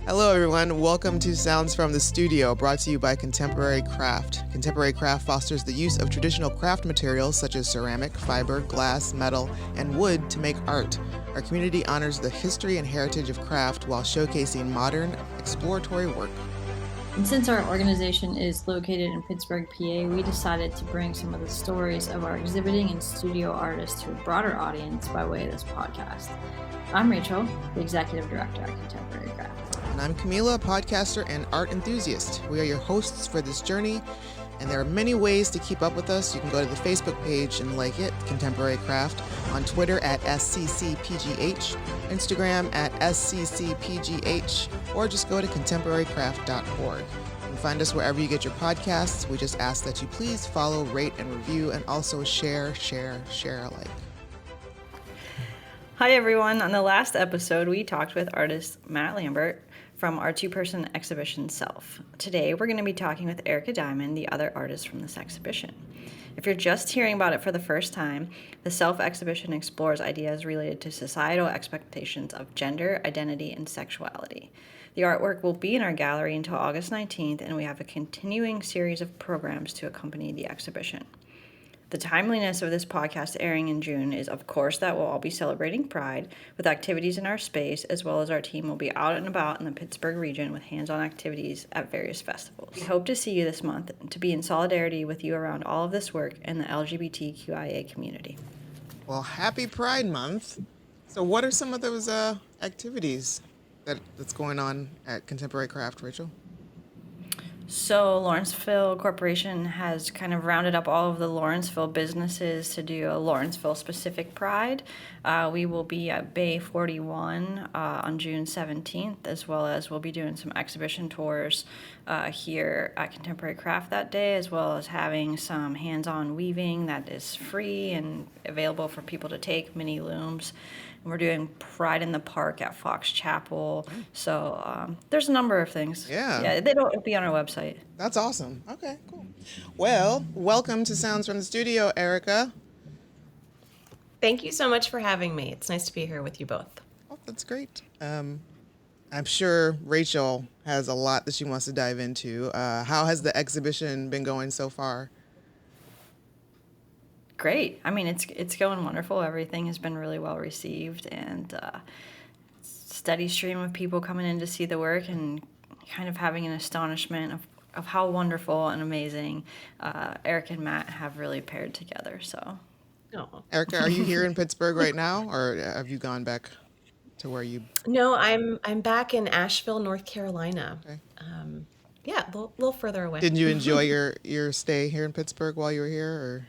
Hello, everyone. Welcome to Sounds from the Studio, brought to you by Contemporary Craft. Contemporary Craft fosters the use of traditional craft materials such as ceramic, fiber, glass, metal, and wood to make art. Our community honors the history and heritage of craft while showcasing modern, exploratory work. And since our organization is located in Pittsburgh, PA, we decided to bring some of the stories of our exhibiting and studio artists to a broader audience by way of this podcast. I'm Rachel, the Executive Director at Contemporary Craft. And I'm Kahmeela, podcaster and art enthusiast. We are your hosts for this journey, and there are many ways to keep up with us. You can go to the Facebook page and like it, Contemporary Craft, on Twitter at SCCPGH, Instagram at SCCPGH, or just go to contemporarycraft.org. You can find us wherever you get your podcasts. We just ask that you please follow, rate, and review, and also share alike. Hi, everyone. On the last episode, we talked with artist Matt Lambert from our two-person exhibition Self. Today, we're going to be talking with Erika Diamond, the other artist from this exhibition. If you're just hearing about it for the first time, the Self exhibition explores ideas related to societal expectations of gender, identity, and sexuality. The artwork will be in our gallery until August 19th, and we have a continuing series of programs to accompany the exhibition. The timeliness of this podcast airing in June is, of course, that we'll all be celebrating Pride with activities in our space, as well as our team will be out and about in the Pittsburgh region with hands-on activities at various festivals. We hope to see you this month and to be in solidarity with you around all of this work in the Lgbtqia community. Well, happy Pride Month. So what are some of those activities that's going on at Contemporary Craft, Rachel? So Lawrenceville Corporation has kind of rounded up all of the Lawrenceville businesses to do a Lawrenceville-specific Pride. We will be at Bay 41 on June 17th, as well as we'll be doing some exhibition tours here at Contemporary Craft that day, as well as having some hands-on weaving that is free and available for people to take, mini looms. We're doing Pride in the Park at Fox Chapel. So there's a number of things. Yeah. They don't be on our website. That's awesome. Okay, cool. Well, welcome to Sounds from the Studio, Erika. Thank you so much for having me. It's nice to be here with you both. Oh, that's great. I'm sure Rachel has a lot that she wants to dive into. How has the exhibition been going so far? Great. I mean, it's going wonderful. Everything has been really well received, and steady stream of people coming in to see the work and kind of having an astonishment of how wonderful and amazing Eric and Matt have really paired together. So, Erika, are you here in Pittsburgh right now, or have you gone back to where you? No, I'm back in Asheville, North Carolina. Okay. Yeah, a little further away. Didn't you enjoy your stay here in Pittsburgh while you were here, or?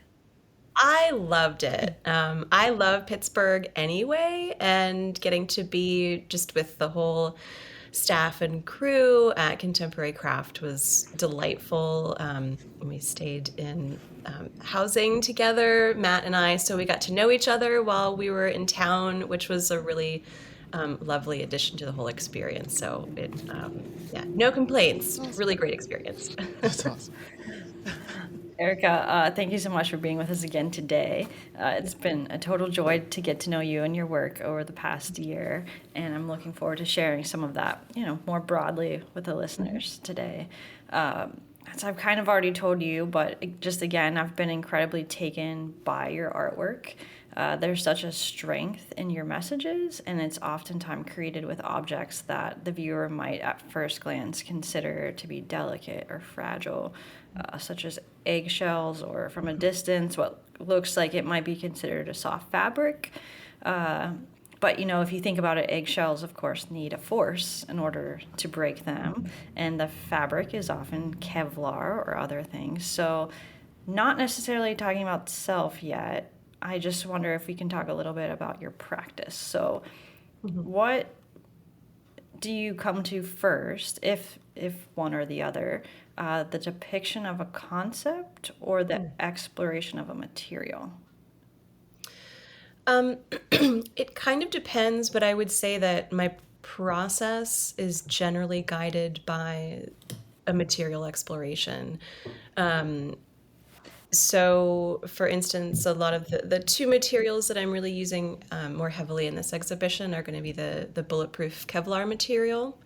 I loved it. I love Pittsburgh anyway, and getting to be just with the whole staff and crew at Contemporary Craft was delightful. We stayed in housing together, Matt and I, so we got to know each other while we were in town, which was a really lovely addition to the whole experience. So no complaints. Really great experience. That's awesome. Erika, thank you so much for being with us again today. It's been a total joy to get to know you and your work over the past year, and I'm looking forward to sharing some of that, more broadly with the listeners today. As I've kind of already told you, but just again, I've been incredibly taken by your artwork. There's such a strength in your messages, and it's oftentimes created with objects that the viewer might at first glance consider to be delicate or fragile, such as eggshells, or from a distance what looks like it might be considered a soft fabric. But, if you think about it, eggshells, of course, need a force in order to break them, and the fabric is often Kevlar or other things. So not necessarily talking about Self yet. I just wonder if we can talk a little bit about your practice. So what do you come to first, if one or the other, the depiction of a concept or the exploration of a material? It kind of depends, but I would say that my process is generally guided by a material exploration. So, for instance, a lot of the two materials that I'm really using more heavily in this exhibition are going to be the Bulletproof Kevlar material.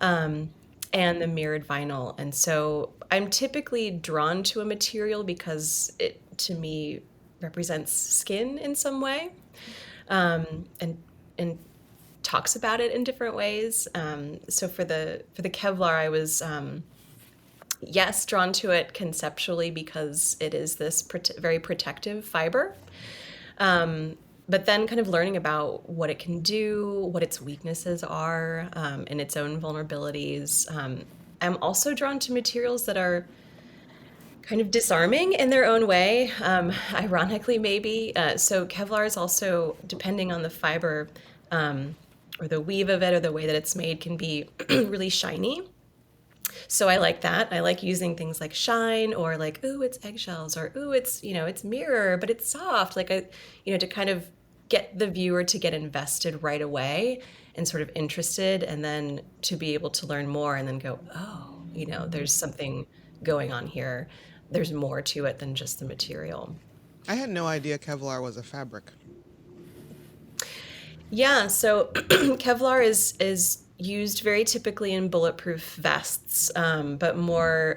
and the mirrored vinyl. And so I'm typically drawn to a material because it, to me, represents skin in some way, and talks about it in different ways. So for the Kevlar, I was yes, drawn to it conceptually because it is this very protective fiber. But then kind of learning about what it can do, what its weaknesses are, and its own vulnerabilities. I'm also drawn to materials that are kind of disarming in their own way, ironically, maybe. So Kevlar is also, depending on the fiber, or the weave of it or the way that it's made, can be really shiny. So I like that. I like using things like shine, or like, ooh, it's eggshells, or ooh, it's, it's mirror, but it's soft. Like, to kind of get the viewer to get invested right away and sort of interested, and then to be able to learn more and then go, oh, there's something going on here. There's more to it than just the material. I had no idea Kevlar was a fabric. Yeah, so Kevlar is used very typically in bulletproof vests, but more,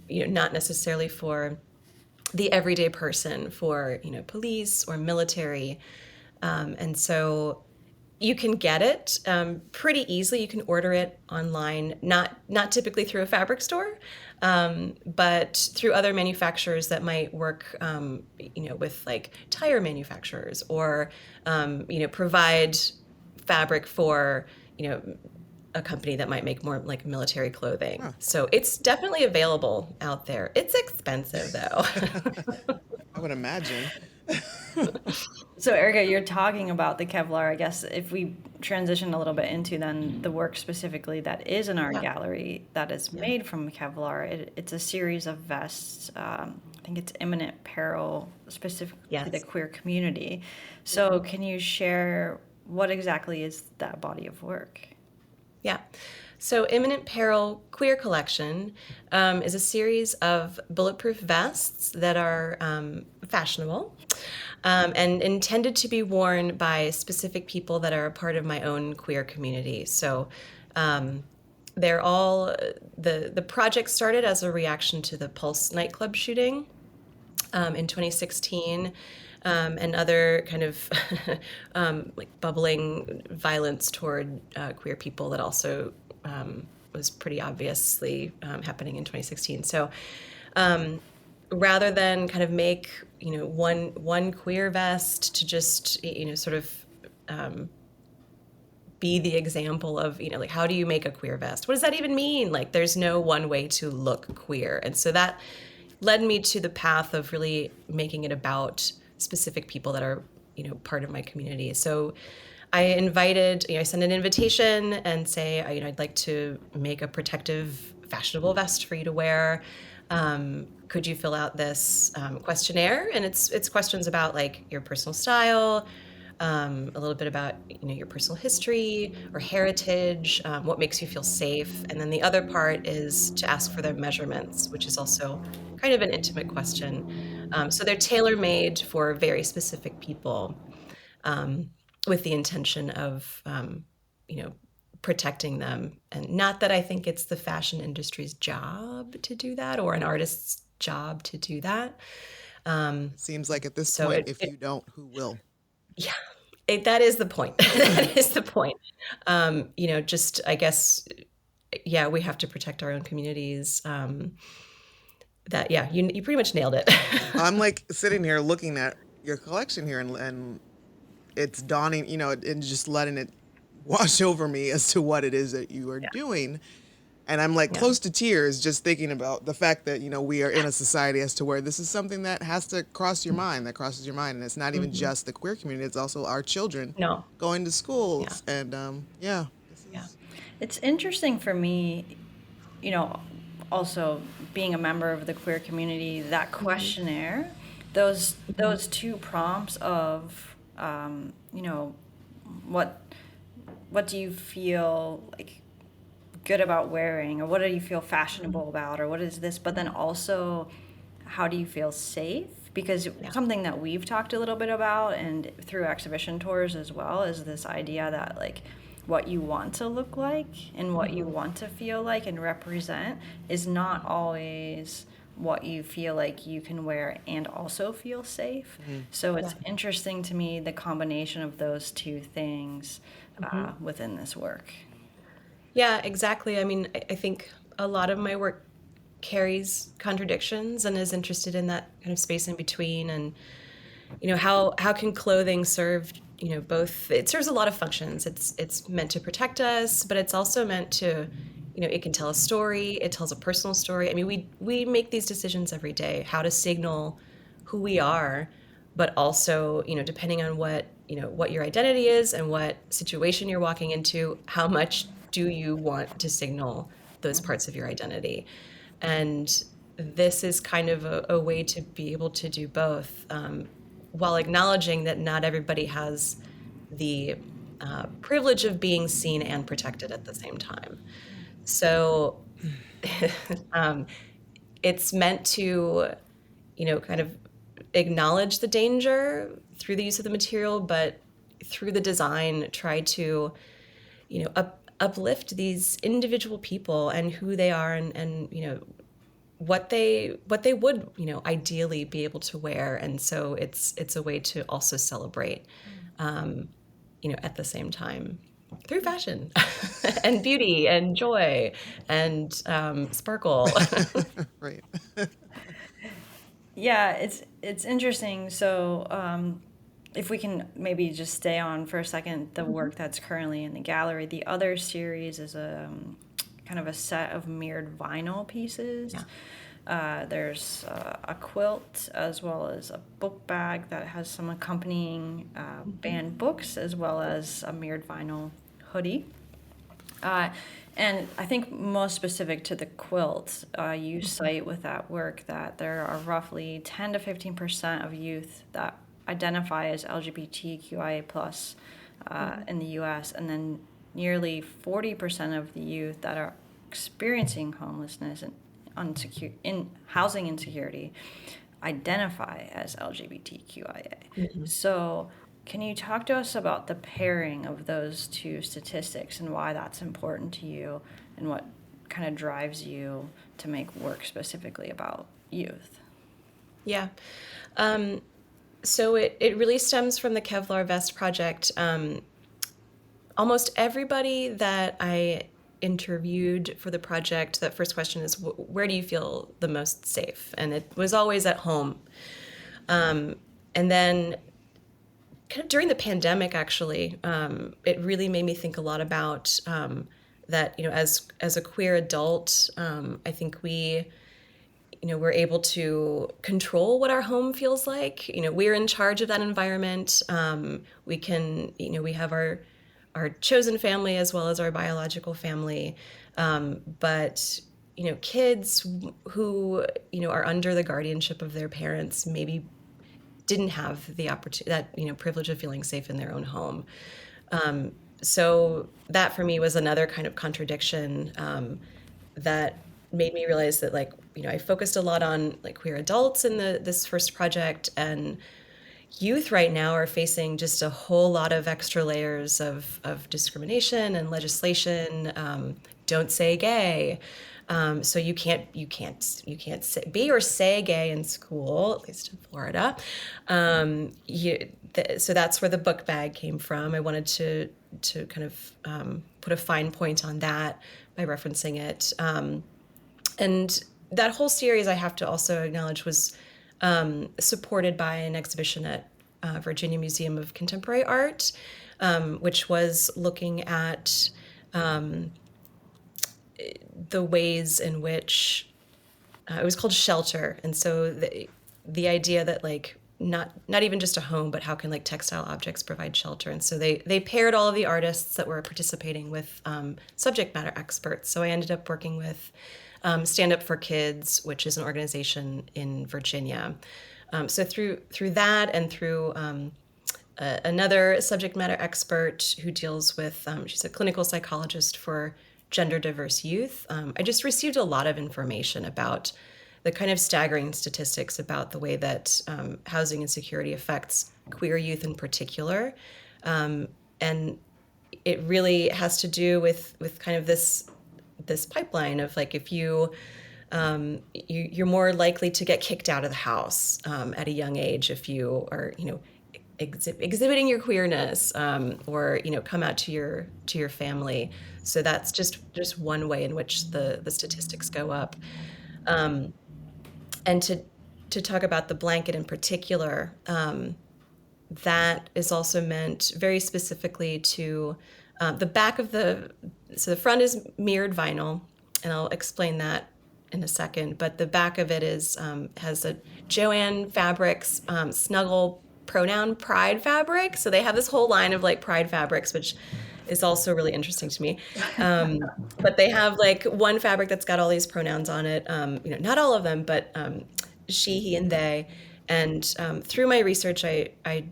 not necessarily for the everyday person, for, police or military. And so you can get it pretty easily. You can order it online, not typically through a fabric store, but through other manufacturers that might work, with like tire manufacturers, or provide fabric for a company that might make more like military clothing. Huh. So it's definitely available out there. It's expensive though. I would imagine. So Erika, you're talking about the Kevlar. I guess if we transition a little bit into then the work specifically that is in our gallery that is made from Kevlar, it's a series of vests. I think it's imminent peril, specifically the queer community. So can you share what exactly is that body of work? Yeah. So Imminent Peril Queer Collection is a series of bulletproof vests that are fashionable, and intended to be worn by specific people that are a part of my own queer community. So they're all, the project started as a reaction to the Pulse nightclub shooting in 2016. And other kind of like bubbling violence toward queer people that also was pretty obviously happening in 2016. So rather than kind of make one queer vest to just sort of be the example of like, how do you make a queer vest? What does that even mean? Like, there's no one way to look queer, and so that led me to the path of really making it about specific people that are, part of my community. So I invited, I send an invitation and say, I'd like to make a protective, fashionable vest for you to wear. Could you fill out this questionnaire? And it's questions about like your personal style, a little bit about, your personal history or heritage, what makes you feel safe. And then the other part is to ask for their measurements, which is also kind of an intimate question. So they're tailor-made for very specific people, with the intention of, protecting them. And not that I think it's the fashion industry's job to do that, or an artist's job to do that. Seems like at this point, if you don't, who will? Yeah, that is the point. That is the point. Just, I guess, yeah, we have to protect our own communities. You pretty much nailed it. I'm like sitting here looking at your collection here, and it's dawning, and just letting it wash over me as to what it is that you are doing. And I'm like close to tears just thinking about the fact that, we are in a society as to where this is something that has to cross your mind, that crosses your mind. And it's not even just the queer community, it's also our children going to schools. Yeah. And It's interesting for me, also being a member of the queer community, that questionnaire, those two prompts of, what do you feel like good about wearing, or what do you feel fashionable about, or what is this, but then also how do you feel safe? Because something that we've talked a little bit about and through exhibition tours as well is this idea that like what you want to look like and what you want to feel like and represent is not always what you feel like you can wear and also feel safe. So it's interesting to me the combination of those two things within this work. Yeah, exactly. I mean, I think a lot of my work carries contradictions and is interested in that kind of space in between. And how can clothing serve, both? It serves a lot of functions. It's meant to protect us, but it's also meant to, it can tell a story. It tells a personal story. I mean, we make these decisions every day, how to signal who we are, but also, depending on what your identity is and what situation you're walking into, how much do you want to signal those parts of your identity? And this is kind of a way to be able to do both, while acknowledging that not everybody has the privilege of being seen and protected at the same time. So um, it's meant to, kind of acknowledge the danger through the use of the material, but through the design, try to, uplift these individual people and who they are, and what they would, ideally be able to wear. And so it's a way to also celebrate, at the same time through fashion and beauty and joy and sparkle. Right. Yeah, it's interesting. So, if we can maybe just stay on for a second, the work that's currently in the gallery. The other series is a kind of a set of mirrored vinyl pieces. There's a quilt as well as a book bag that has some accompanying banned books, as well as a mirrored vinyl hoodie. And I think most specific to the quilt, you cite with that work that there are roughly 10 to 15% of youth that identify as LGBTQIA plus in the U.S., and then nearly 40% of the youth that are experiencing homelessness and in housing insecurity identify as LGBTQIA. So can you talk to us about the pairing of those two statistics and why that's important to you and what kind of drives you to make work specifically about youth? Yeah. So it really stems from the Kevlar vest project. Almost everybody that I interviewed for the project, that first question is, where do you feel the most safe? And it was always at home. And then kind of during the pandemic, actually, it really made me think a lot about that, as a queer adult, I think we're able to control what our home feels like. We're in charge of that environment. We can, we have our chosen family as well as our biological family. But, kids who, are under the guardianship of their parents maybe didn't have the opportunity, that, privilege of feeling safe in their own home. So that for me was another kind of contradiction that made me realize that, I focused a lot on queer adults in this first project, and youth right now are facing just a whole lot of extra layers of discrimination and legislation. Don't say gay. So you can't be or say gay in school, at least in Florida. So that's where the book bag came from. I wanted to kind of put a fine point on that by referencing it. And that whole series, I have to also acknowledge, was supported by an exhibition at Virginia Museum of Contemporary Art, which was looking at the ways in which it was called Shelter. And so the idea that not even just a home, but how can textile objects provide shelter. And so they paired all of the artists that were participating with subject matter experts. So I ended up working with Stand Up for Kids, which is an organization in Virginia. So through that and through another subject matter expert who deals with, she's a clinical psychologist for gender diverse youth, I just received a lot of information about the kind of staggering statistics about the way that housing insecurity affects queer youth in particular. And it really has to do with kind of this pipeline of like, if you're more likely to get kicked out of the house at a young age if you are, exhibiting your queerness, or come out to your family. So that's just one way in which the statistics go up. And to talk about the blanket in particular, that is also meant very specifically to the back of so the front is mirrored vinyl, and I'll explain that in a second, but the back of it has a Joanne Fabrics Snuggle pronoun pride fabric. So they have this whole line of like pride fabrics, which is also really interesting to me. But they have like one fabric that's got all these pronouns on it. Not all of them, but she, he, and they. And through my research, I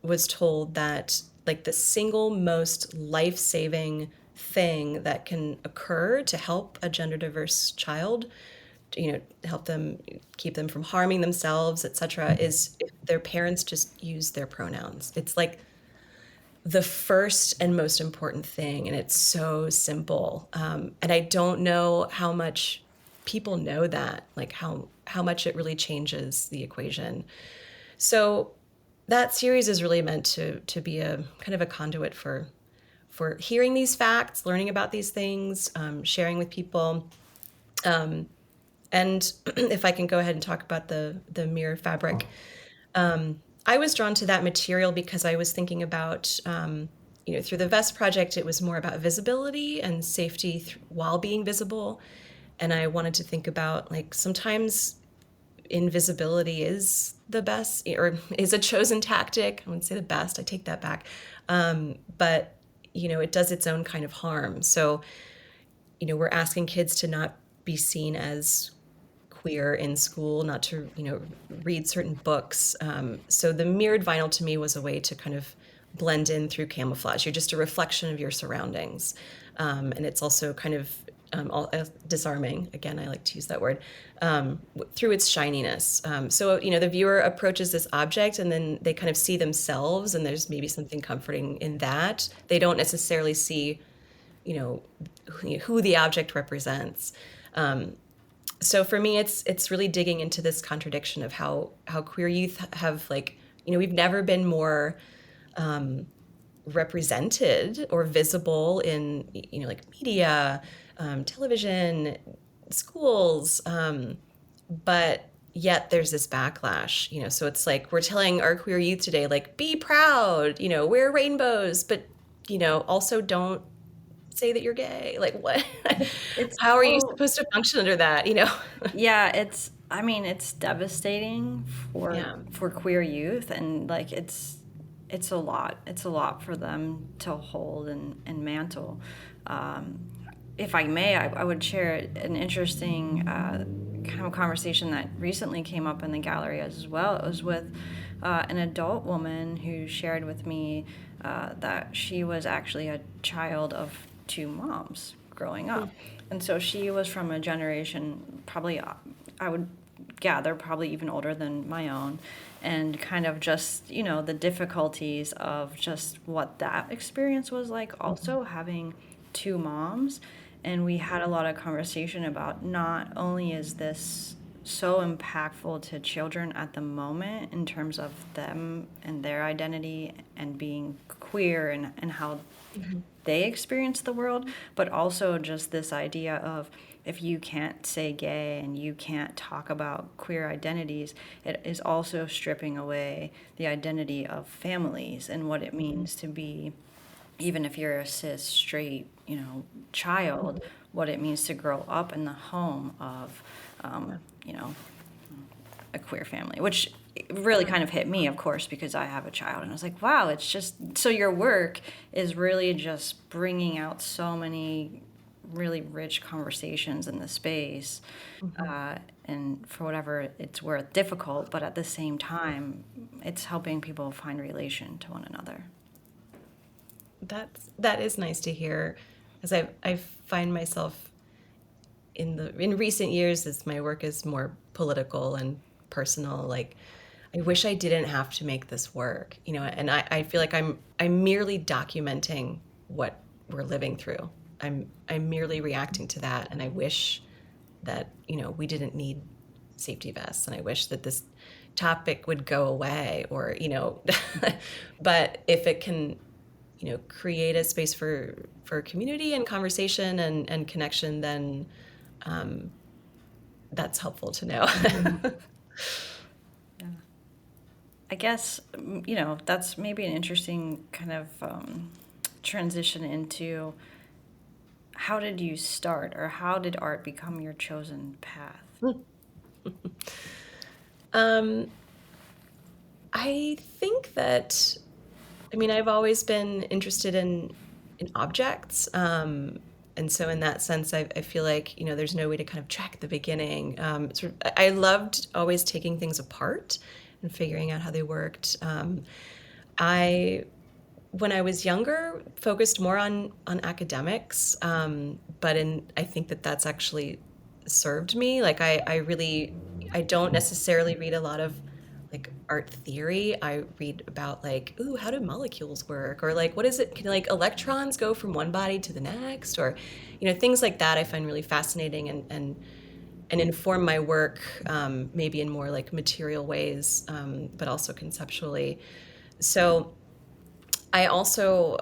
was told that like the single most life-saving thing that can occur to help a gender diverse child, help them, keep them from harming themselves, etc., is if their parents just use their pronouns. It's like the first and most important thing, and it's so simple. And I don't know how much people know that, like how much it really changes the equation. So that series is really meant to be a kind of a conduit for hearing these facts, learning about these things, sharing with people. And if I can go ahead and talk about the mirror fabric, I was drawn to that material because I was thinking about, through the Vest Project, it was more about visibility and safety while being visible. And I wanted to think about, like, sometimes invisibility is the best, or is a chosen tactic. I wouldn't say the best, I take that back. But, it does its own kind of harm. So, we're asking kids to not be seen as queer in school, not to, read certain books. So the mirrored vinyl to me was a way to kind of blend in through camouflage. You're just a reflection of your surroundings. And it's also kind of disarming. Again, I like to use that word, through its shininess. So, the viewer approaches this object and then they kind of see themselves, and there's maybe something comforting in that. They don't necessarily see, who the object represents. So for me, it's really digging into this contradiction of how queer youth have, like, we've never been more represented or visible in, like media, television, schools, but yet there's this backlash, so it's like we're telling our queer youth today, like, be proud, wear rainbows, but, also don't say that you're gay. Like, what? How are you supposed to function under that, Yeah, it's devastating for queer youth, and like it's a lot for them to hold and mantle. If I may, I would share an interesting kind of conversation that recently came up in the gallery as well. It was with an adult woman who shared with me that she was actually a child of two moms growing up. And so she was from a generation, probably, I would gather, probably even older than my own, and kind of just, the difficulties of just what that experience was like, also having two moms. And we had a lot of conversation about, not only is this so impactful to children at the moment in terms of them and their identity and being queer and how they experience the world, but also just this idea of, if you can't say gay and you can't talk about queer identities, it is also stripping away the identity of families and what it means to be, even if you're a cis straight, child, what it means to grow up in the home of, a queer family, which really kind of hit me, of course, because I have a child, and I was like, wow, it's just, so your work is really just bringing out so many really rich conversations in the space, and for whatever it's worth, difficult, but at the same time, it's helping people find relation to one another. That is nice to hear, as I find myself in recent years, as my work is more political and personal, like, I wish I didn't have to make this work, and I feel like I'm merely documenting what we're living through. I'm merely reacting to that, and I wish that, we didn't need safety vests, and I wish that this topic would go away, or, but if it can, create a space for community and conversation and connection, then that's helpful to know. Yeah. I guess, that's maybe an interesting kind of transition into how did you start, or how did art become your chosen path? I think that, I've always been interested in objects. And so in that sense, I feel like, there's no way to kind of track the beginning. I loved always taking things apart and figuring out how they worked. When I was younger, focused more on academics, but I think that that's actually served me. Like I don't necessarily read a lot of like art theory. I read about like, ooh, how do molecules work? Or like, what is it? Can like electrons go from one body to the next? Or, things like that I find really fascinating and inform my work, maybe in more like material ways, but also conceptually. So I also,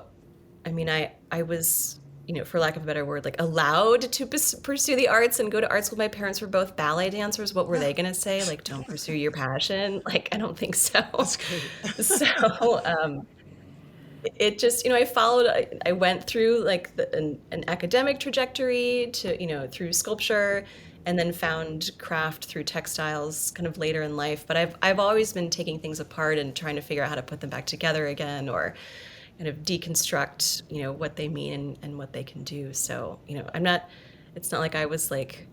I was, for lack of a better word, like allowed to pursue the arts and go to art school. My parents were both ballet dancers. What were they going to say? Like, don't pursue your passion? Like, I don't think so. That's great. So it just, I went through like an academic trajectory to, through sculpture, and then found craft through textiles kind of later in life. But I've always been taking things apart and trying to figure out how to put them back together again, or kind of deconstruct, what they mean and what they can do. So, it's not like I was like,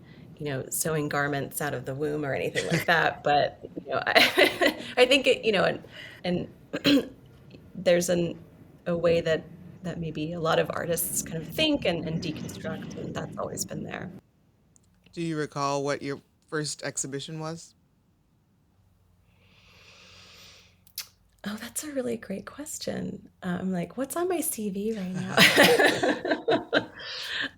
sewing garments out of the womb or anything like that. But, I think it, and there's a way that maybe a lot of artists kind of think and deconstruct, and that's always been there. Do you recall what your first exhibition was? Oh, that's a really great question. I'm like, what's on my CV right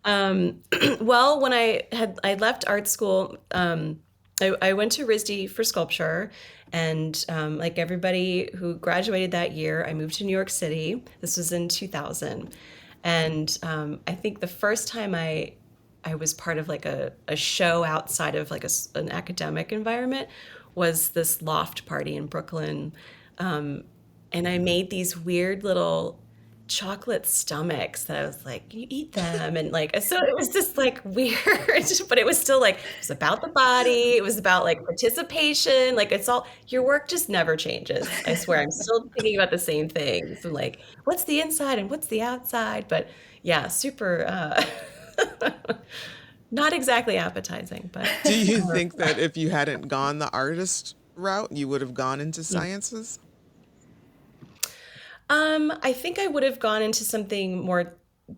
now? Well, when I left art school, I went to RISD for sculpture, and like everybody who graduated that year, I moved to New York City. This was in 2000, and I think the first time I was part of like a show outside of like an academic environment was this loft party in Brooklyn. And I made these weird little chocolate stomachs that I was like, you eat them. And like, so it was just like weird, but it was still like, it was about the body. It was about like participation. Like it's all, your work just never changes. I swear, I'm still thinking about the same things. And like, what's the inside and what's the outside? But yeah, super, not exactly appetizing, but. Do you think that if you hadn't gone the artist route, you would have gone into sciences? I think I would have gone into something more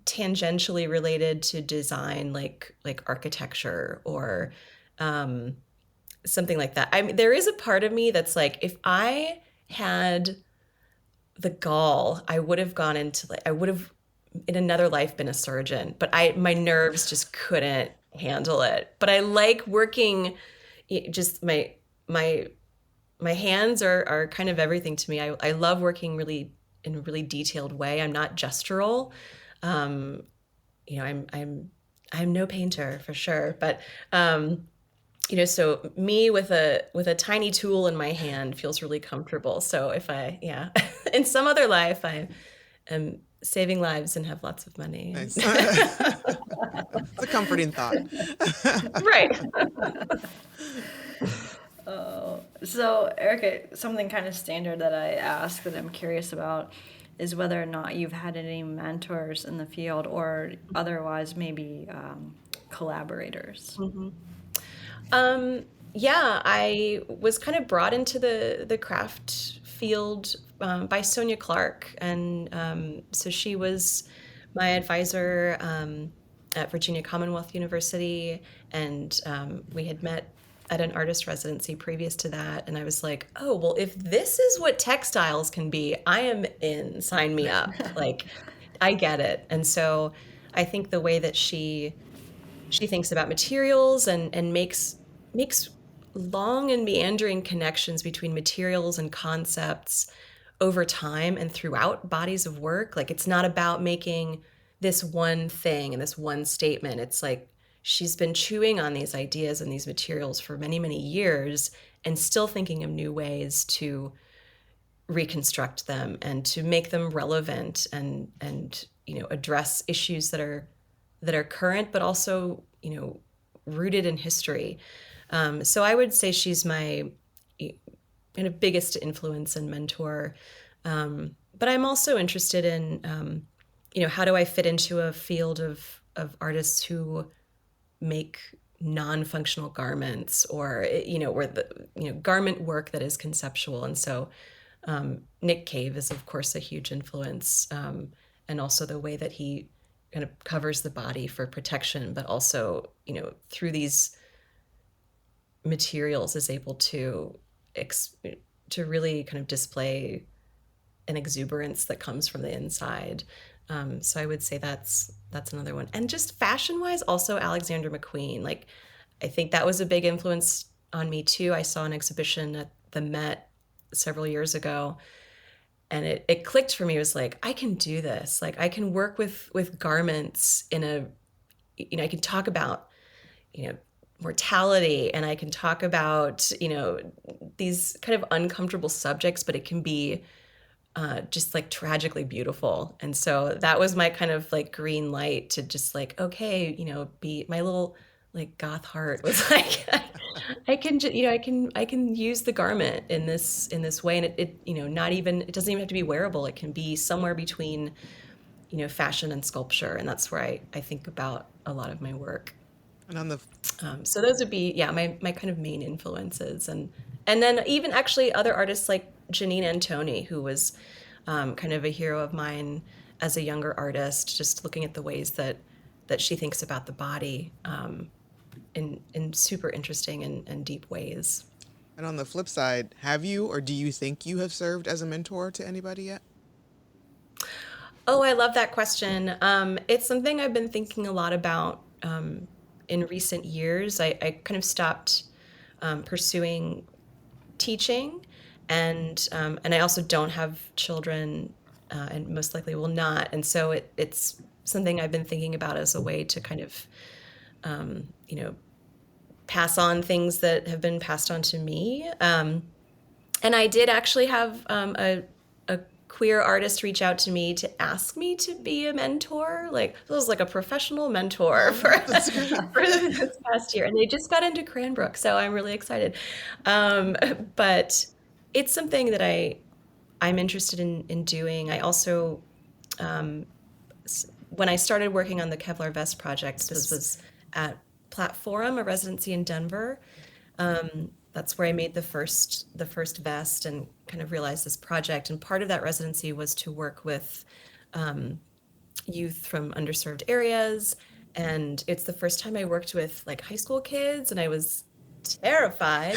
tangentially related to design, like architecture or something like that. There is a part of me that's like, if I had the gall, I would have gone into I would have in another life been a surgeon, but my nerves just couldn't handle it. But I like working. Just my hands are kind of everything to me. I love working really in a really detailed way. I'm not gestural. I'm no painter for sure, but so me with a tiny tool in my hand feels really comfortable. So if in some other life I am saving lives and have lots of money. Nice. It's a comforting thought. Right. So, Erika, something kind of standard that I ask that I'm curious about is whether or not you've had any mentors in the field or otherwise maybe collaborators. Yeah, I was kind of brought into the craft field by Sonia Clark. And so she was my advisor at Virginia Commonwealth University. And we had met at an artist residency previous to that. And I was like, oh, well, if this is what textiles can be, I am in, sign me up. Like, I get it. And so I think the way that she thinks about materials and makes long and meandering connections between materials and concepts over time and throughout bodies of work. Like, it's not about making this one thing and this one statement. It's like she's been chewing on these ideas and these materials for many, many years and still thinking of new ways to reconstruct them and to make them relevant and address issues that are current but also rooted in history. So I would say she's my kind of biggest influence and mentor. But I'm also interested in how do I fit into a field of artists who make non-functional garments, or where the garment work that is conceptual. And so Nick Cave is, of course, a huge influence, and also the way that he kind of covers the body for protection, but also, through these materials is able to really kind of display an exuberance that comes from the inside. So I would say that's another one. And just fashion-wise, also Alexander McQueen. Like, I think that was a big influence on me too. I saw an exhibition at the Met several years ago, and it clicked for me. It was like, I can do this. Like, I can work with garments in a, I can talk about, mortality, and I can talk about, these kind of uncomfortable subjects, but it can be just like tragically beautiful. And so that was my kind of like green light to just like, okay, be my little like goth heart was like, I can I can use the garment in this way. And it not even, it doesn't even have to be wearable. It can be somewhere between, fashion and sculpture. And that's where I think about a lot of my work. And on the So those would be, yeah, my kind of main influences. And then even actually other artists like Janine Antoni, who was kind of a hero of mine as a younger artist, just looking at the ways that she thinks about the body in super interesting and deep ways. And on the flip side, have you or do you think you have served as a mentor to anybody yet? Oh, I love that question. It's something I've been thinking a lot about in recent years. I kind of stopped pursuing teaching, and I also don't have children, and most likely will not. And so it's something I've been thinking about as a way to kind of, pass on things that have been passed on to me. And I did actually have a queer artist reach out to me to ask me to be a mentor. Like, this was like a professional mentor for this past year. And they just got into Cranbrook, so I'm really excited. But it's something that I'm interested in doing. I also, when I started working on the Kevlar vest project, this was at Platform, a residency in Denver. That's where I made the first vest and kind of realized this project. And part of that residency was to work with youth from underserved areas. And it's the first time I worked with like high school kids, and I was terrified.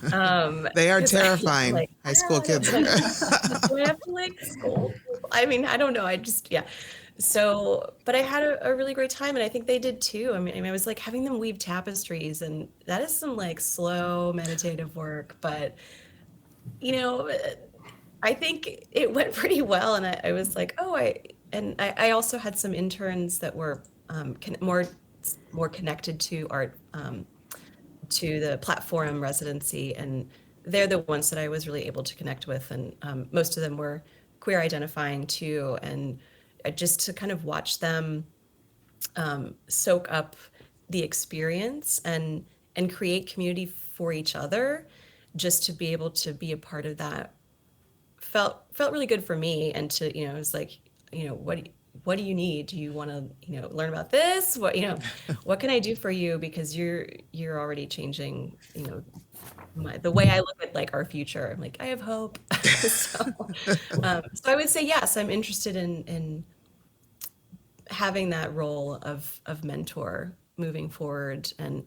They are 'Cause I was terrifying, like, high school kids. do I have to like scold people? I mean, I don't know. I just, yeah. So, but I had a really great time, and I think they did too. I mean, I was like having them weave tapestries, and that is some like slow meditative work, but I think it went pretty well. And I was like, oh, I also had some interns that were more connected to art, to the Platform residency, and they're the ones that I was really able to connect with. And most of them were queer identifying too, and just to kind of watch them soak up the experience and create community for each other, just to be able to be a part of that felt really good for me. And to, it was like, what do you need? Do you want to, learn about this? What can I do for you? Because you're already changing, the way I look at like our future. I'm like, I have hope. So I would say, yes, I'm interested in having that role of mentor moving forward. And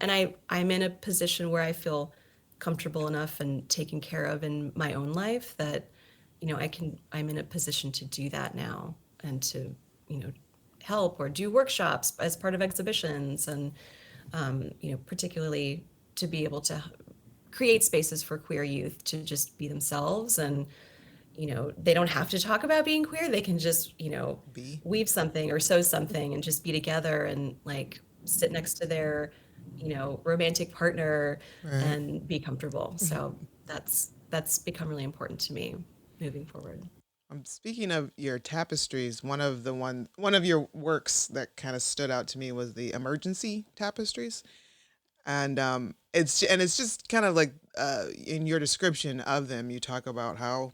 I'm in a position where I feel comfortable enough and taken care of in my own life that, I'm in a position to do that now, and to help or do workshops as part of exhibitions, and particularly to be able to create spaces for queer youth to just be themselves. And they don't have to talk about being queer. They can just Be. weave something or sew something and just be together and like sit next to their romantic partner Right. and be comfortable. So that's become really important to me moving forward. Speaking of your tapestries, one of your works that kind of stood out to me was the emergency tapestries, and it's just kind of like in your description of them, you talk about how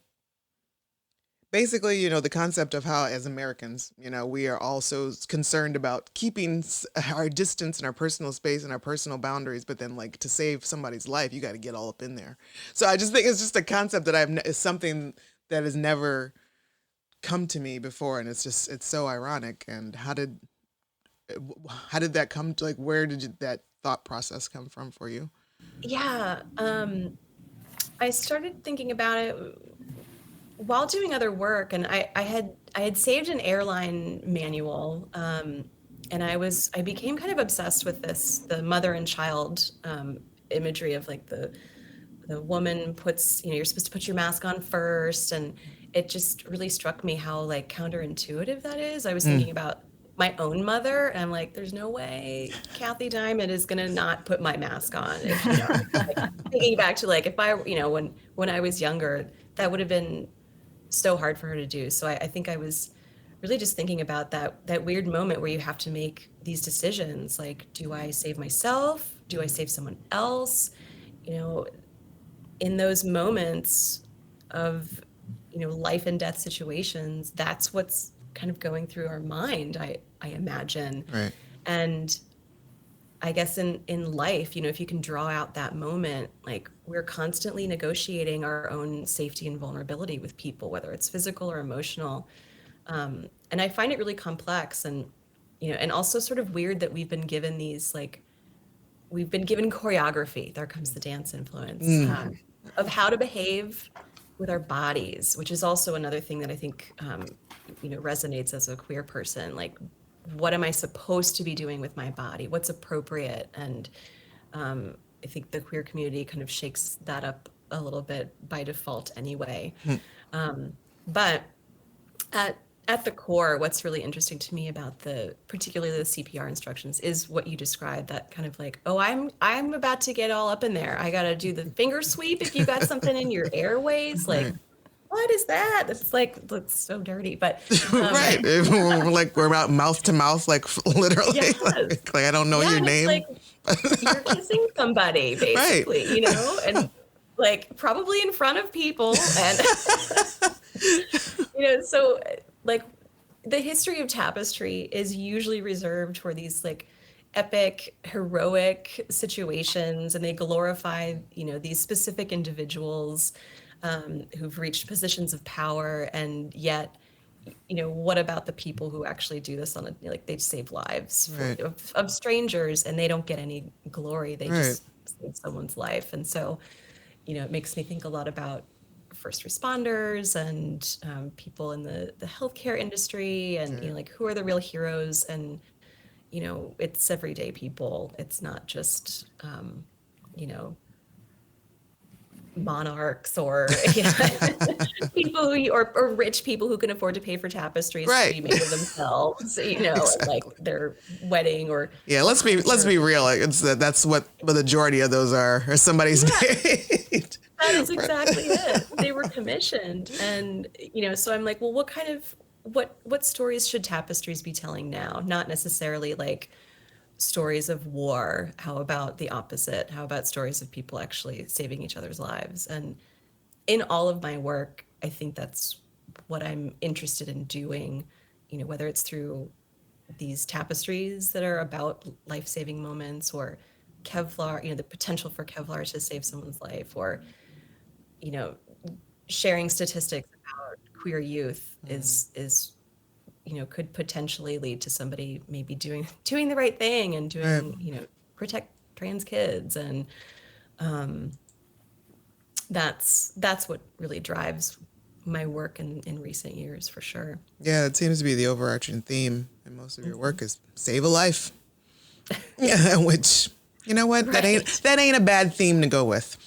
basically, the concept of how as Americans, we are also concerned about keeping our distance and our personal space and our personal boundaries, but then like to save somebody's life, you got to get all up in there. So I just think it's just a concept that is something that has never come to me before, and it's so ironic. And how did that come to, like, where did that thought process come from for you? Yeah, I started thinking about it while doing other work, and I had saved an airline manual, and I became kind of obsessed with the mother and child imagery of like the woman puts, you're supposed to put your mask on first, and it just really struck me how like counterintuitive that is. I was Mm. thinking about my own mother, and I'm like, there's no way Kathy Diamond is gonna not put my mask on if she does. Like, thinking back to like if I, when I was younger, that would have been so hard for her to do. So I think I was really just thinking about that weird moment where you have to make these decisions. Like, do I save myself? Do I save someone else? You know, in those moments of, life and death situations, that's what's kind of going through our mind, I imagine. Right. And I guess in life, if you can draw out that moment, like we're constantly negotiating our own safety and vulnerability with people, whether it's physical or emotional. And I find it really complex, and and also sort of weird that we've been given choreography. There comes the dance influence of how to behave with our bodies, which is also another thing that I think resonates as a queer person. Like, what am I supposed to be doing with my body? What's appropriate? And I think the queer community kind of shakes that up a little bit by default anyway. But at the core, what's really interesting to me about particularly the CPR instructions is what you described, that kind of like, oh, I'm about to get all up in there. I got to do the finger sweep if you got something in your airways. Like, Right. what is that? It's like, looks so dirty, but Right. We're about mouth to mouth, like literally. yes. Like I don't know Yeah, your and it's name. like you're kissing somebody, Right. basically, and like probably in front of people, and so like the history of tapestry is usually reserved for these like epic heroic situations, and they glorify these specific individuals who've reached positions of power, and yet what about the people who actually do this like they save lives Right. of strangers, and they don't get any glory, they Right. just save someone's life. And so it makes me think a lot about first responders and people in the healthcare industry, and Right. like who are the real heroes. And it's everyday people. It's not just you know monarchs or people or rich people who can afford to pay for tapestries to Right. be made of themselves, at like their wedding or Yeah, all let's be kinds of. real. Like that's what the majority of those are, or somebody's paid. That is exactly it. They were commissioned. And, so I'm like, well, what stories should tapestries be telling now? Not necessarily like stories of war. How about the opposite? How about stories of people actually saving each other's lives? And in all of my work, I think that's what I'm interested in doing, whether it's through these tapestries that are about life-saving moments, or Kevlar, the potential for Kevlar to save someone's life, or you know, sharing statistics about queer youth is could potentially lead to somebody maybe doing the right thing and Right. doing protect trans kids. And that's what really drives my work in recent years for sure. Yeah, it seems to be the overarching theme in most of your work is save a life. Yeah, which, you know what, Right. that ain't a bad theme to go with.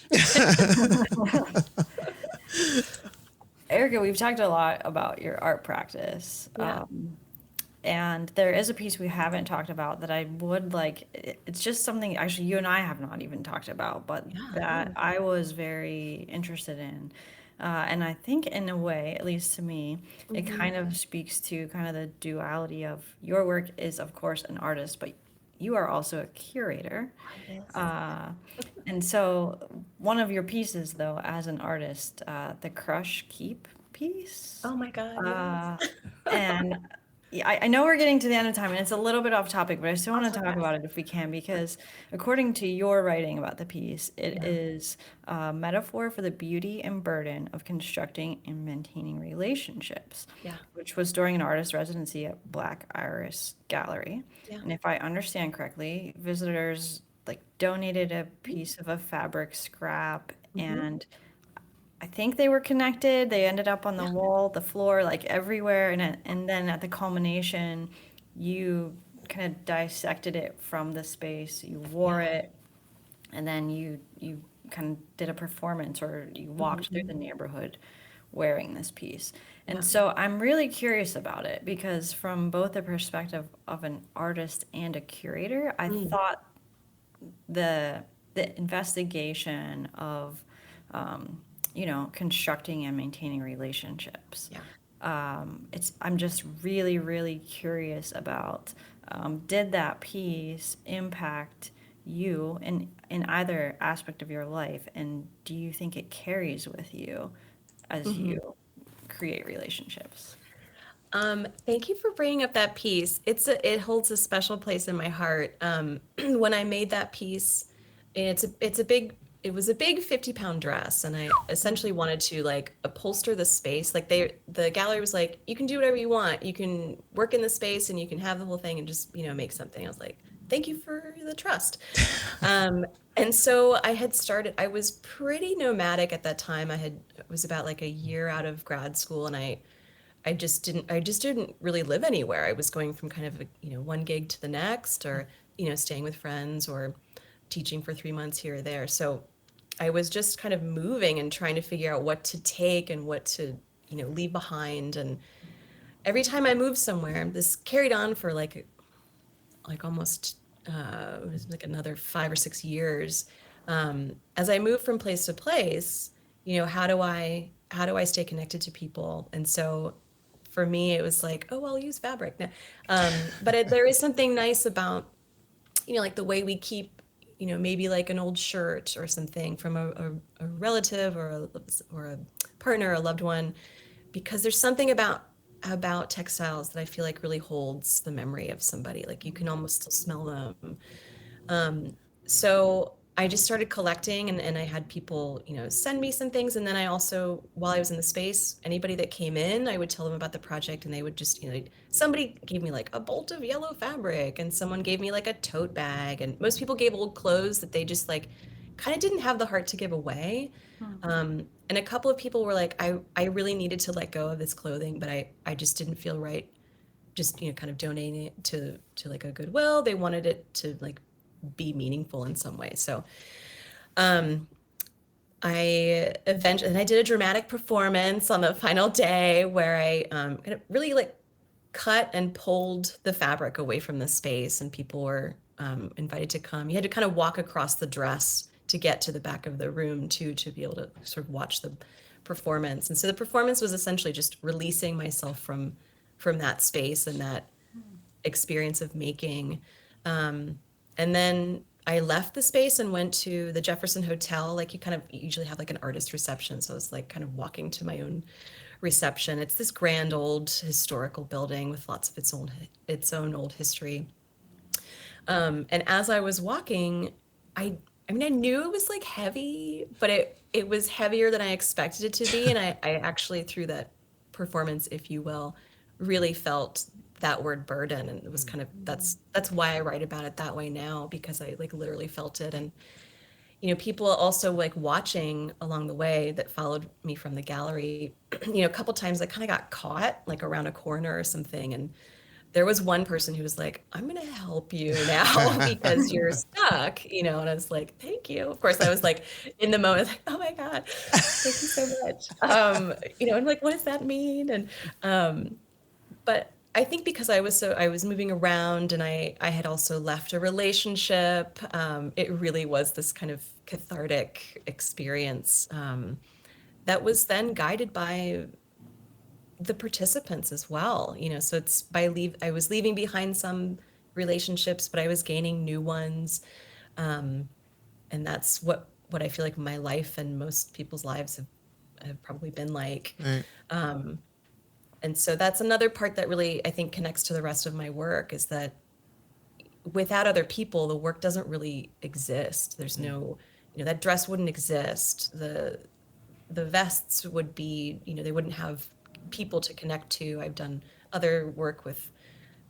Erica, we've talked a lot about your art practice. Yeah. And there is a piece we haven't talked about that I would like. It's just something actually you and I have not even talked about, but Yeah. that I was very interested in. And I think, in a way, at least to me, it Hmm. kind of speaks to kind of the duality of your work is, of course, an artist, but you are also a curator. Yes. Uh, and so, one of your pieces, though, as an artist, the Crush Keep piece. Oh my God, yes. Uh, and yeah, I know we're getting to the end of time and it's a little bit off topic, but I still want to Also, talk about it if we can, because according to your writing about the piece, it yeah. is a metaphor for the beauty and burden of constructing and maintaining relationships, Yeah. which was during an artist residency at Black Iris Gallery. Yeah. And if I understand correctly, visitors like donated a piece of a fabric scrap, Hmm. and I think they were connected. They ended up on the Yeah. wall, the floor, like everywhere. And then at the culmination, you kind of dissected it from the space. You wore Yeah. it, and then you kind of did a performance, or you walked through Hmm. the neighborhood wearing this piece. And Yeah. so I'm really curious about it because from both the perspective of an artist and a curator, I Mm. thought the investigation of constructing and maintaining relationships. Yeah. I'm just really, really curious about, did that piece impact you in either aspect of your life, and do you think it carries with you as Hmm. you create relationships? Thank you for bringing up that piece. It holds a special place in my heart. When I made that piece, and it was a big 50-pound dress, and I essentially wanted to like upholster the space. Like the gallery was like, you can do whatever you want. You can work in the space and you can have the whole thing and just, make something. I was like, thank you for the trust. Um, and so I was pretty nomadic at that time. I was about like a year out of grad school, and I just didn't really live anywhere. I was going from kind of one gig to the next, or staying with friends, or teaching for 3 months here or there. So I was just kind of moving and trying to figure out what to take and what to leave behind. And every time I moved somewhere, this carried on for like almost it was like another 5 or 6 years. As I moved from place to place, how do I stay connected to people? And so for me, it was like, oh, I'll use fabric. No. There is something nice about, like the way we keep, maybe like an old shirt or something from a relative, or a partner, a loved one, because there's something about textiles that I feel like really holds the memory of somebody. Like you can almost still smell them. So I just started collecting, and I had people, send me some things. And then I also, while I was in the space, anybody that came in, I would tell them about the project, and they would just, somebody gave me like a bolt of yellow fabric, and someone gave me like a tote bag. And most people gave old clothes that they just like kind of didn't have the heart to give away. And a couple of people were like, I really needed to let go of this clothing, but I just didn't feel right just kind of donating it to like a Goodwill. They wanted it to like be meaningful in some way. So um I did a dramatic performance on the final day where I kind of really like cut and pulled the fabric away from the space, and people were invited to come. You had to kind of walk across the dress to get to the back of the room too, to be able to sort of watch the performance. And so the performance was essentially just releasing myself from that space and that experience of making. And then I left the space and went to the Jefferson Hotel. Like you kind of usually have like an artist reception. So it's like kind of walking to my own reception. It's this grand old historical building with lots of its own old history. And as I was walking, I mean I knew it was like heavy, but it was heavier than I expected it to be. And I actually, through that performance, if you will, really felt that word burden. And it was kind of, that's why I write about it that way now, because I like literally felt it. And people also like watching along the way that followed me from the gallery, a couple times I kind of got caught like around a corner or something. And there was one person who was like, I'm going to help you now because you're stuck, and I was like, thank you. Of course, I was like in the moment, like, oh my God, thank you so much. And like, what does that mean? And, but I think because I was moving around and I had also left a relationship, it really was this kind of cathartic experience, that was then guided by the participants as well, so I was leaving behind some relationships, but I was gaining new ones. And that's what I feel like my life and most people's lives have probably been like. Right. And so that's another part that really, I think, connects to the rest of my work, is that without other people, the work doesn't really exist. There's no, that dress wouldn't exist. The vests would be, they wouldn't have people to connect to. I've done other work with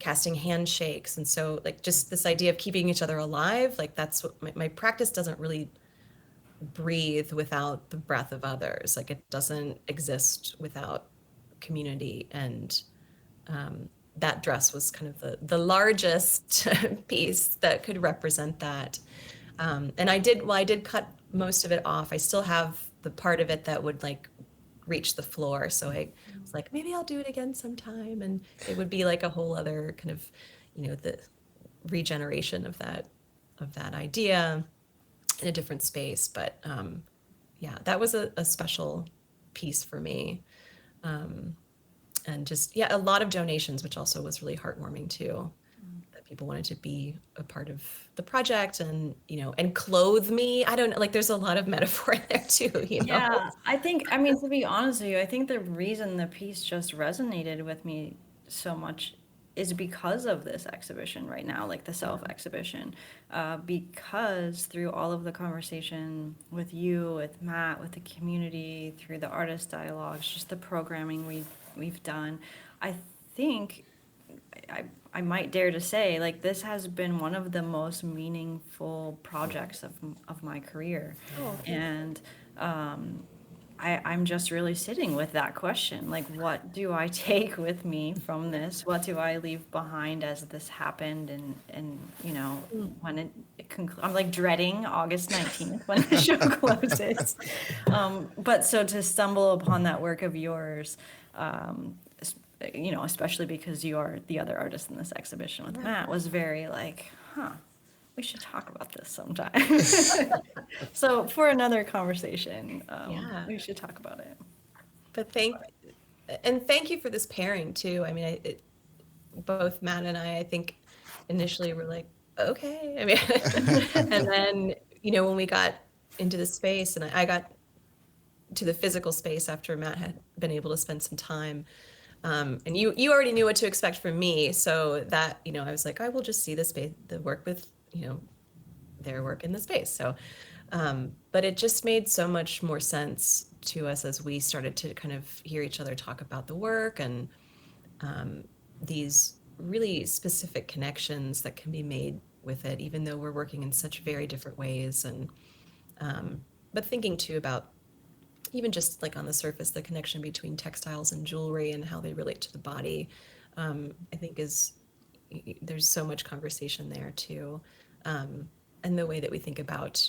casting handshakes. And so like just this idea of keeping each other alive, like that's what my practice doesn't really breathe without the breath of others. Like it doesn't exist without community. And that dress was kind of the largest piece that could represent that. And I did cut most of it off. I still have the part of it that would like reach the floor. So I was like, maybe I'll do it again sometime. And it would be like a whole other kind of, the regeneration of that idea in a different space. But yeah, that was a special piece for me. And just, yeah, a lot of donations, which also was really heartwarming too, that people wanted to be a part of the project and, and clothe me. I don't know, like there's a lot of metaphor in there too, Yeah, I mean, to be honest with you, I think the reason the piece just resonated with me so much is because of this exhibition right now, like the self exhibition, because through all of the conversation with you, with Matt, with the community, through the artist dialogues, just the programming we've done, I think I might dare to say, like, this has been one of the most meaningful projects of my career. And I'm just really sitting with that question. Like, what do I take with me from this? What do I leave behind as this happened? And when I'm like dreading August 19th when the show closes. But so to stumble upon that work of yours, especially because you are the other artist in this exhibition with Matt, was very like, we should talk about this sometime. So for another conversation, we should talk about it. But thank you for this pairing too. I mean, both Matt and I think initially were like, okay. I mean, and then, when we got into the space and I got to the physical space after Matt had been able to spend some time, and you already knew what to expect from me. So that, I was like, I will just see the work with, their work in the space. So, but it just made so much more sense to us as we started to kind of hear each other talk about the work and these really specific connections that can be made with it, even though we're working in such very different ways. And, but thinking too about even just like on the surface, the connection between textiles and jewelry and how they relate to the body, I think there's so much conversation there too. And the way that we think about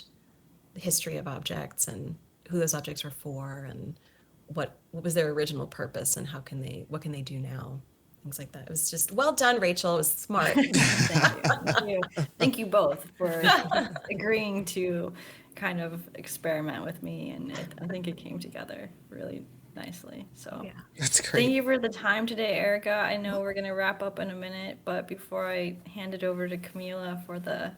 the history of objects and who those objects are for and what was their original purpose and what can they do now? Things like that. It was just well done, Rachel. It was smart. Thank you. Thank you both for agreeing to kind of experiment with me, and I think it came together really nicely. So Yeah. That's great. thank you for the time today, Erika. I know we're gonna wrap up in a minute, but before I hand it over to Kahmeela for the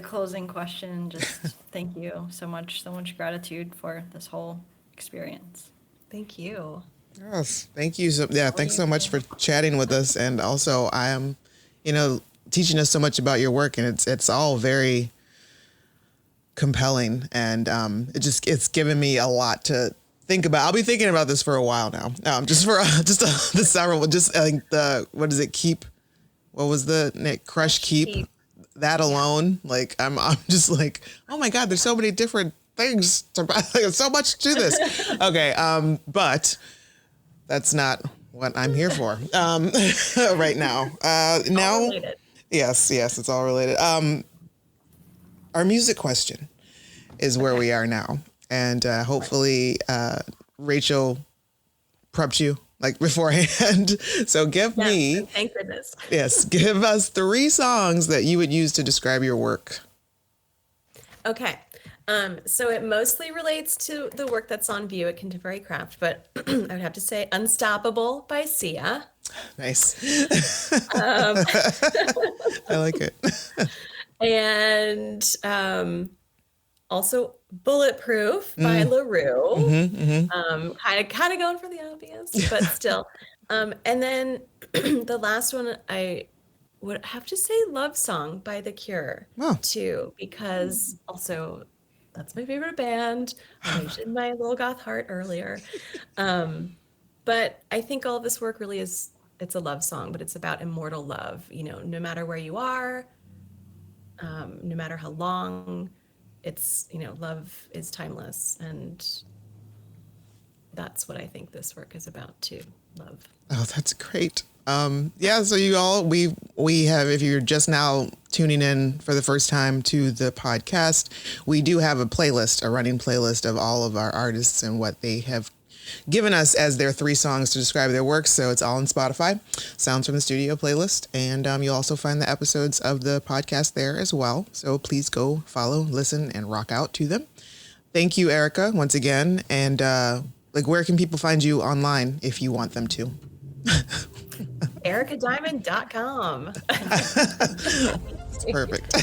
closing question, just thank you so much gratitude for this whole experience. Thank you. Yes, thank you. Thanks so much for chatting with us, and also I am, teaching us so much about your work, and it's all very compelling, and it's given me a lot to think about. I'll be thinking about this for a while now. I think what is it? Keep. What was the Crush Keep? that alone, like I'm just like, oh my God, there's so many different things to buy. Like, so much to this. Okay. But that's not what I'm here for right now. Now, related. yes, it's all related. Our music question is where we are now. And hopefully Rachel prepped you like beforehand. So give me, thank goodness. yes, give us 3 songs that you would use to describe your work. Okay. So it mostly relates to the work that's on view at Contemporary Craft, but I would have to say Unstoppable by Sia. Nice. I like it. And also Bulletproof by LaRue. Kind of going for the obvious, but still. And then the last one, I would have to say Love Song by The Cure too, because also that's my favorite band. I mentioned my little goth heart earlier. But I think all of this work really is, it's a love song, but it's about immortal love, you know, no matter where you are, no matter how long, it's, you know, love is timeless. And that's what I think this work is about too, love. Oh, that's great. Yeah, so you all, we have, if you're just now tuning in for the first time to the podcast, we do have a playlist, a running playlist of all of our artists and what they have given us as their 3 songs to describe their work. So it's all on Spotify, Sounds from the Studio playlist. And you'll also find the episodes of the podcast there as well. So please go follow, listen, and rock out to them. Thank you, Erika, once again. And like, where can people find you online if you want them to? ErikaDiamond.com. Perfect.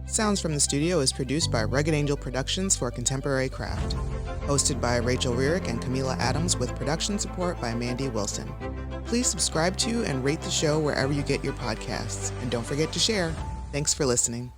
Sounds from the Studio is produced by Rugged Angel Productions for Contemporary Craft. Hosted by Rachel Rurick and Kahmeela Adams with production support by Mandy Wilson. Please subscribe to and rate the show wherever you get your podcasts. And don't forget to share. Thanks for listening.